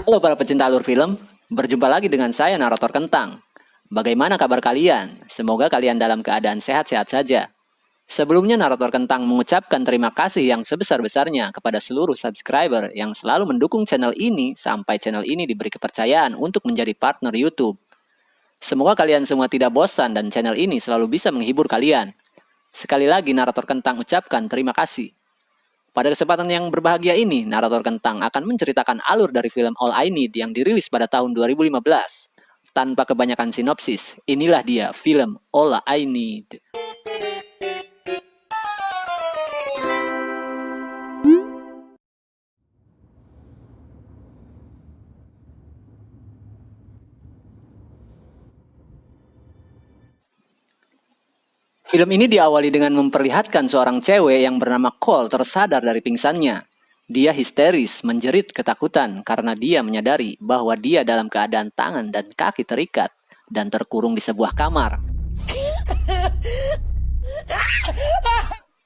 Halo para pecinta alur film, berjumpa lagi dengan saya Narator Kentang. Bagaimana kabar kalian? Semoga kalian dalam keadaan sehat-sehat saja. Sebelumnya Narator Kentang mengucapkan terima kasih yang sebesar-besarnya kepada seluruh subscriber yang selalu mendukung channel ini sampai channel ini diberi kepercayaan untuk menjadi partner YouTube. Semoga kalian semua tidak bosan dan channel ini selalu bisa menghibur kalian. Sekali lagi Narator Kentang ucapkan terima kasih. Pada kesempatan yang berbahagia ini, Narator Kentang akan menceritakan alur dari film All I Need yang dirilis pada tahun 2015. Tanpa kebanyakan sinopsis, inilah dia film All I Need. Film ini diawali dengan memperlihatkan seorang cewek yang bernama Cole tersadar dari pingsannya. Dia histeris, menjerit ketakutan karena dia menyadari bahwa dia dalam keadaan tangan dan kaki terikat dan terkurung di sebuah kamar.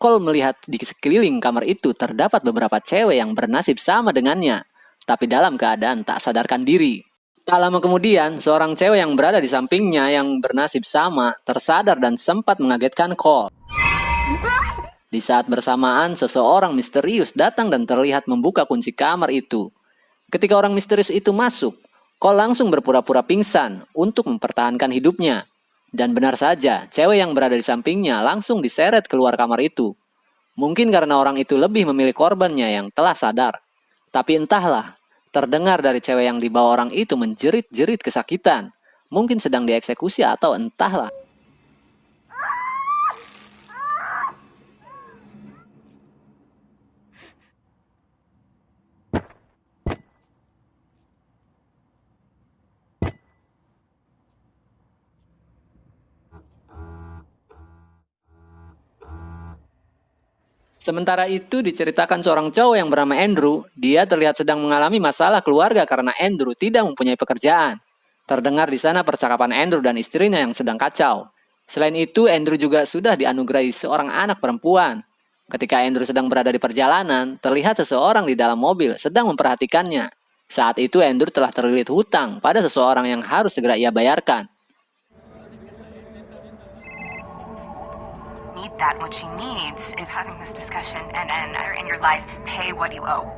Cole melihat di sekeliling kamar itu terdapat beberapa cewek yang bernasib sama dengannya, tapi dalam keadaan tak sadarkan diri. Tak lama kemudian, seorang cewek yang berada di sampingnya yang bernasib sama tersadar dan sempat mengagetkan Cole. Di saat bersamaan, seseorang misterius datang dan terlihat membuka kunci kamar itu. Ketika orang misterius itu masuk, Cole langsung berpura-pura pingsan untuk mempertahankan hidupnya. Dan benar saja, cewek yang berada di sampingnya langsung diseret keluar kamar itu. Mungkin karena orang itu lebih memilih korbannya yang telah sadar. Tapi entahlah, terdengar dari cewek yang dibawa orang itu menjerit-jerit kesakitan. Mungkin sedang dieksekusi atau entahlah. Sementara itu diceritakan seorang cowok yang bernama Andrew, dia terlihat sedang mengalami masalah keluarga karena Andrew tidak mempunyai pekerjaan. Terdengar di sana percakapan Andrew dan istrinya yang sedang kacau. Selain itu, Andrew juga sudah dianugerahi seorang anak perempuan. Ketika Andrew sedang berada di perjalanan, terlihat seseorang di dalam mobil sedang memperhatikannya. Saat itu Andrew telah terlilit hutang pada seseorang yang harus segera ia bayarkan. That what she needs is having this discussion and in your life pay what you owe.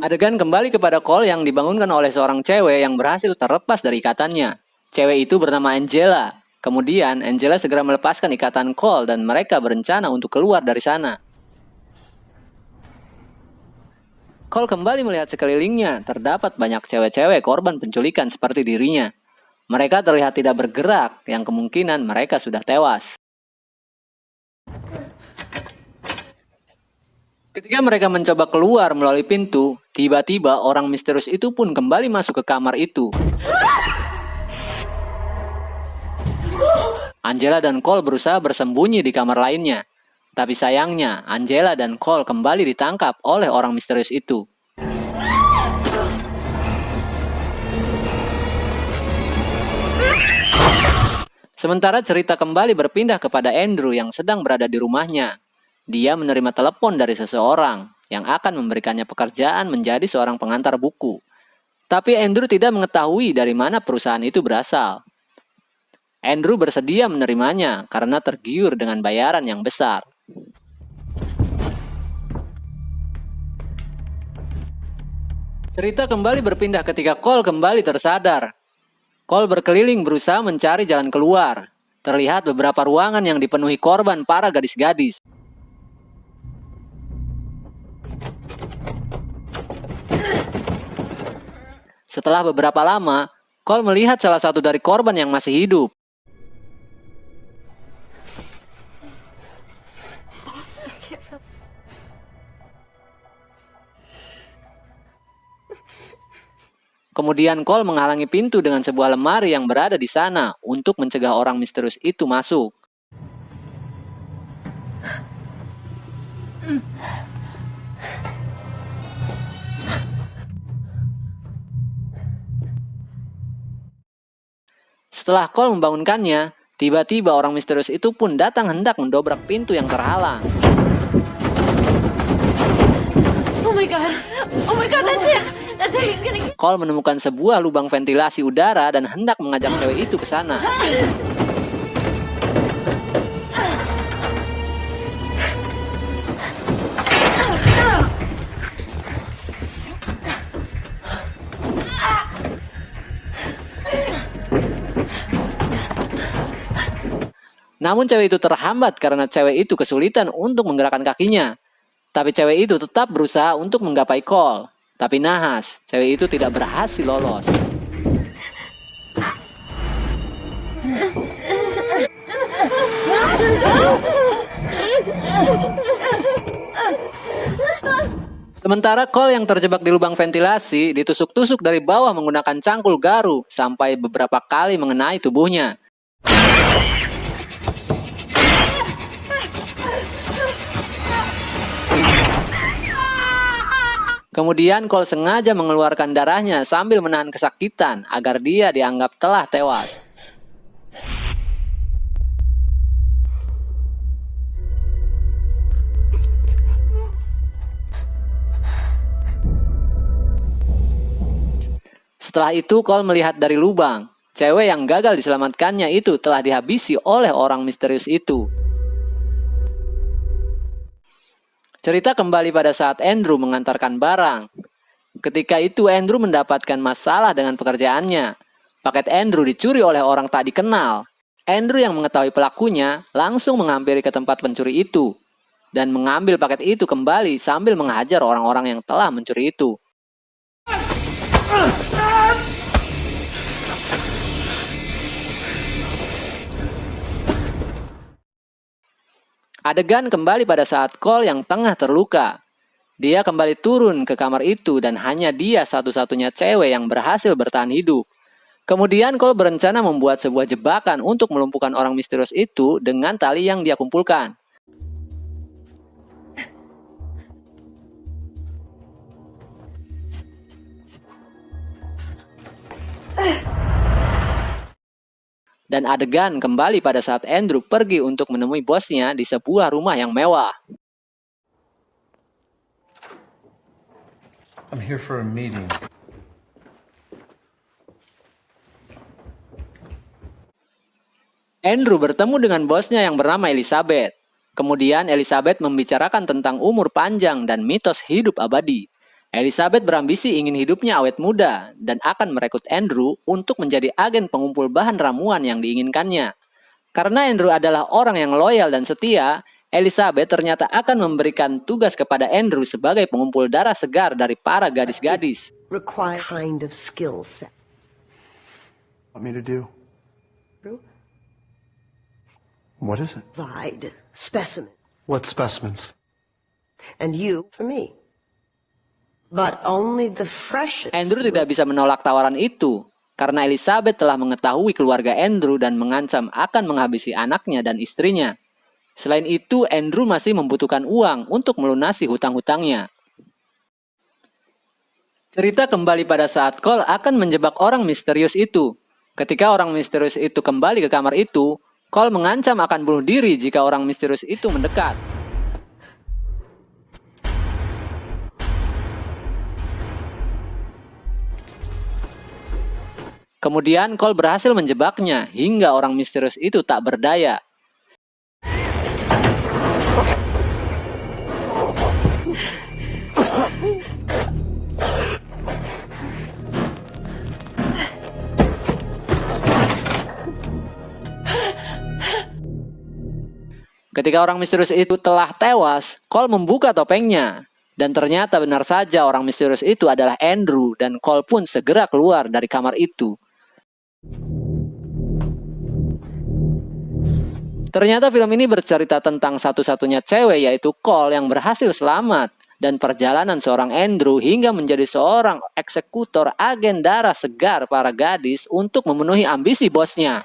Adegan kembali kepada Cole yang dibangunkan oleh seorang cewek yang berhasil terlepas dari ikatannya. Cewek itu bernama Angela. Kemudian Angela segera melepaskan ikatan Cole dan mereka berencana untuk keluar dari sana. Cole kembali melihat sekelilingnya, terdapat banyak cewek-cewek korban penculikan seperti dirinya. Mereka terlihat tidak bergerak, yang kemungkinan mereka sudah tewas. Ketika mereka mencoba keluar melalui pintu, tiba-tiba orang misterius itu pun kembali masuk ke kamar itu. Angela dan Cole berusaha bersembunyi di kamar lainnya. Tapi sayangnya, Angela dan Cole kembali ditangkap oleh orang misterius itu. Sementara cerita kembali berpindah kepada Andrew yang sedang berada di rumahnya. Dia menerima telepon dari seseorang yang akan memberikannya pekerjaan menjadi seorang pengantar buku. Tapi Andrew tidak mengetahui dari mana perusahaan itu berasal. Andrew bersedia menerimanya karena tergiur dengan bayaran yang besar. Cerita kembali berpindah ketika Cole kembali tersadar. Cole berkeliling berusaha mencari jalan keluar. Terlihat beberapa ruangan yang dipenuhi korban para gadis-gadis. Setelah beberapa lama, Cole melihat salah satu dari korban yang masih hidup. Kemudian Cole menghalangi pintu dengan sebuah lemari yang berada di sana untuk mencegah orang misterius itu masuk. Setelah Cole membangunkannya, Tiba-tiba orang misterius itu pun datang hendak mendobrak pintu yang terhalang. Oh my god! Oh my god, that's it! That's it, he's gonna... Cole menemukan sebuah lubang ventilasi udara dan hendak mengajak cewek itu ke sana. Namun cewek itu terhambat karena cewek itu kesulitan untuk menggerakkan kakinya. Tapi cewek itu tetap berusaha untuk menggapai Cole. Tapi nahas, cewek itu tidak berhasil lolos. Sementara Cole yang terjebak di lubang ventilasi ditusuk-tusuk dari bawah menggunakan cangkul garu sampai beberapa kali mengenai tubuhnya. Kemudian Cole sengaja mengeluarkan darahnya sambil menahan kesakitan agar dia dianggap telah tewas. Setelah itu Cole melihat dari lubang. Cewek yang gagal diselamatkannya itu telah dihabisi oleh orang misterius itu. Cerita kembali pada saat Andrew mengantarkan barang. Ketika itu Andrew mendapatkan masalah dengan pekerjaannya. Paket Andrew dicuri oleh orang tak dikenal. Andrew yang mengetahui pelakunya langsung menghampiri ke tempat pencuri itu. Dan mengambil paket itu kembali sambil menghajar orang-orang yang telah mencuri itu. Adegan kembali pada saat Cole yang tengah terluka. Dia kembali turun ke kamar itu dan hanya dia satu-satunya cewek yang berhasil bertahan hidup. Kemudian Cole berencana membuat sebuah jebakan untuk melumpuhkan orang misterius itu dengan tali yang dia kumpulkan. Dan adegan kembali pada saat Andrew pergi untuk menemui bosnya di sebuah rumah yang mewah. I'm here for a meeting. Andrew bertemu dengan bosnya yang bernama Elizabeth. Kemudian Elizabeth membicarakan tentang umur panjang dan mitos hidup abadi. Elizabeth berambisi ingin hidupnya awet muda dan akan merekrut Andrew untuk menjadi agen pengumpul bahan ramuan yang diinginkannya. Karena Andrew adalah orang yang loyal dan setia, Elizabeth ternyata akan memberikan tugas kepada Andrew sebagai pengumpul darah segar dari para gadis-gadis. Require kind of skill set. Want me to do? What is it? Provide specimen. What specimens? And you for me. But only the freshest. Andrew tidak bisa menolak tawaran itu, karena Elizabeth telah mengetahui keluarga Andrew dan mengancam akan menghabisi anaknya dan istrinya. Selain itu, Andrew masih membutuhkan uang untuk melunasi hutang-hutangnya. Cerita kembali pada saat Cole akan menjebak orang misterius itu. Ketika orang misterius itu kembali ke kamar itu, Cole mengancam akan bunuh diri jika orang misterius itu mendekat. Kemudian Cole berhasil menjebaknya hingga orang misterius itu tak berdaya. Ketika orang misterius itu telah tewas, Cole membuka topengnya. Dan ternyata benar saja orang misterius itu adalah Andrew dan Cole pun segera keluar dari kamar itu. Ternyata film ini bercerita tentang satu-satunya cewek yaitu Cole yang berhasil selamat dan perjalanan seorang Andrew hingga menjadi seorang eksekutor agen darah segar para gadis untuk memenuhi ambisi bosnya.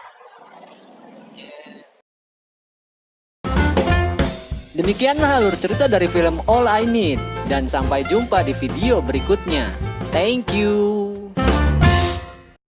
Demikianlah alur cerita dari film All I Need dan sampai jumpa di video berikutnya. Thank you.